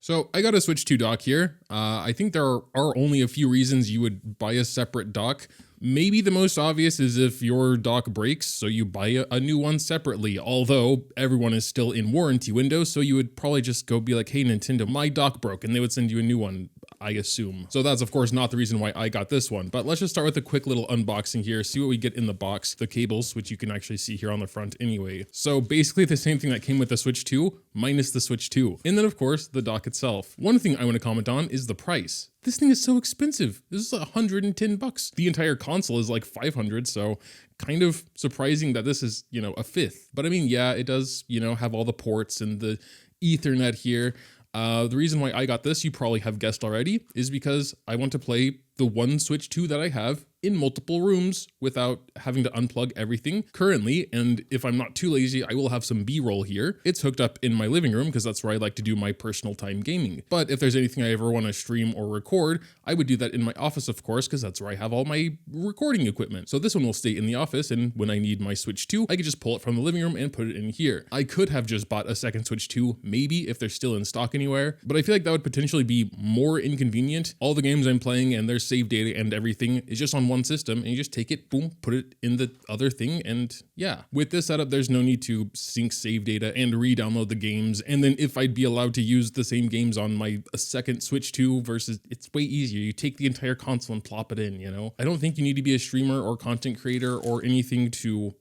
So I got a Switch 2 dock here. I think there are only a few reasons you would buy a separate dock. Maybe the most obvious is if your dock breaks, so you buy a new one separately, although everyone is still in warranty window, so you would probably just go be like, hey Nintendo, my dock broke, and they would send you a new one, I assume. So that's of course not the reason why I got this one, but let's just start with a quick little unboxing here, see what we get in the box, the cables, which you can actually see here on the front anyway. So basically the same thing that came with the Switch 2, minus the Switch 2. And then of course, the dock itself. One thing I want to comment on is the price. This thing is so expensive. This is $110. The entire console is like 500, so kind of surprising that this is, a fifth. But I mean, yeah, it does, have all the ports and the Ethernet here. The reason why I got this, you probably have guessed already, is because I want to play the one Switch 2 that I have in multiple rooms without having to unplug everything currently. And if I'm not too lazy, I will have some B-roll here. It's hooked up in my living room because that's where I like to do my personal time gaming. But if there's anything I ever want to stream or record, I would do that in my office, of course, because that's where I have all my recording equipment. So this one will stay in the office, and when I need my Switch 2, I can just pull it from the living room and put it in here. I could have just bought a second Switch 2, maybe, if they're still in stock anywhere, but I feel like that would potentially be more inconvenient. All the games I'm playing and their save data and everything is just on one system, and you just take it, boom, put it in the other thing, and yeah. With this setup, there's no need to sync save data and re-download the games, and then if I'd be allowed to use the same games on my second Switch 2 versus, it's way easier. You take the entire console and plop it in, I don't think you need to be a streamer or content creator or anything to,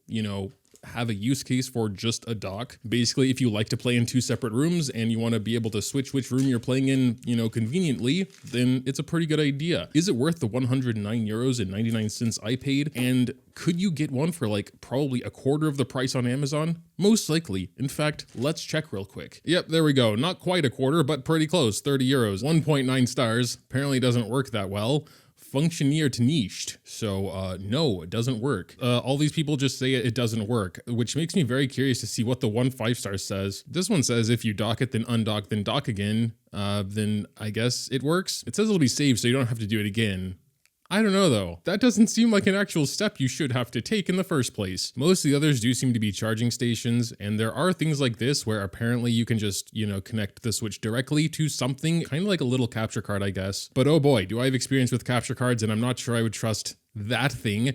have a use case for just a dock. Basically, if you like to play in two separate rooms and you want to be able to switch which room you're playing in, conveniently, then it's a pretty good idea. Is it worth the 109 euros and 99 cents I paid? And could you get one for like probably a quarter of the price on Amazon? Most likely. In fact, let's check real quick. Yep, there we go. Not quite a quarter, but pretty close. 30 euros, 1.9 stars. Apparently doesn't work that well. Functioneer to niched. So no, it doesn't work. All these people just say it doesn't work, which makes me very curious to see what the 1 5-star says. This one says if you dock it, then undock, then dock again, then I guess it works. It says it'll be saved so you don't have to do it again. I don't know though. That doesn't seem like an actual step you should have to take in the first place. Most of the others do seem to be charging stations, and there are things like this where apparently you can just, connect the Switch directly to something, kind of like a little capture card, I guess. But oh boy, do I have experience with capture cards, and I'm not sure I would trust that thing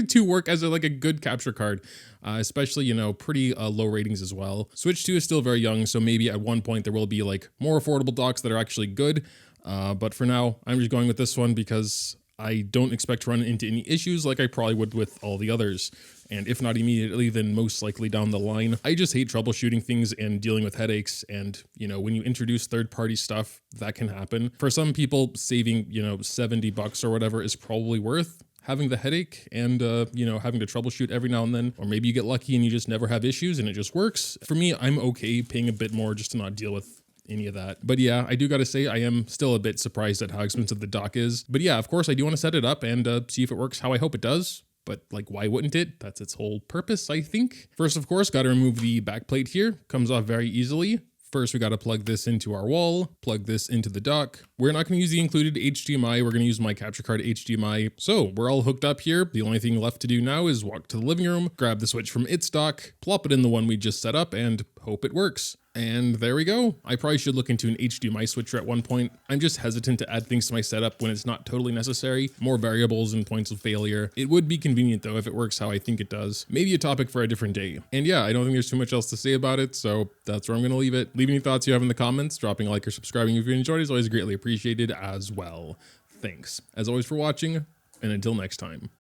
to work as a good capture card, especially, pretty low ratings as well. Switch 2 is still very young, so maybe at one point there will be more affordable docks that are actually good. But for now, I'm just going with this one because I don't expect to run into any issues like I probably would with all the others. And if not immediately, then most likely down the line. I just hate troubleshooting things and dealing with headaches. And, when you introduce third-party stuff, that can happen. For some people, saving, $70 or whatever is probably worth having the headache and, having to troubleshoot every now and then. Or maybe you get lucky and you just never have issues and it just works. For me, I'm okay paying a bit more just to not deal with any of that. But yeah, I do gotta say I am still a bit surprised at how expensive the dock is. But yeah, of course I do want to set it up and see if it works how I hope it does. But why wouldn't it? That's its whole purpose, I think. First, of course, gotta remove the back plate here. Comes off very easily. First, we got to plug this into our wall, plug this into the dock. We're not going to use the included HDMI. We're going to use my capture card HDMI. So we're all hooked up here. The only thing left to do now is walk to the living room, grab the Switch from its dock, plop it in the one we just set up, and hope it works. And there we go. I probably should look into an HDMI switcher at one point. I'm just hesitant to add things to my setup when it's not totally necessary. More variables and points of failure. It would be convenient though if it works how I think it does. Maybe a topic for a different day. And yeah, I don't think there's too much else to say about it, so that's where I'm gonna leave it. Leave any thoughts you have in the comments. Dropping a like or subscribing if you enjoyed is always greatly appreciated as well. Thanks, as always, for watching, and until next time.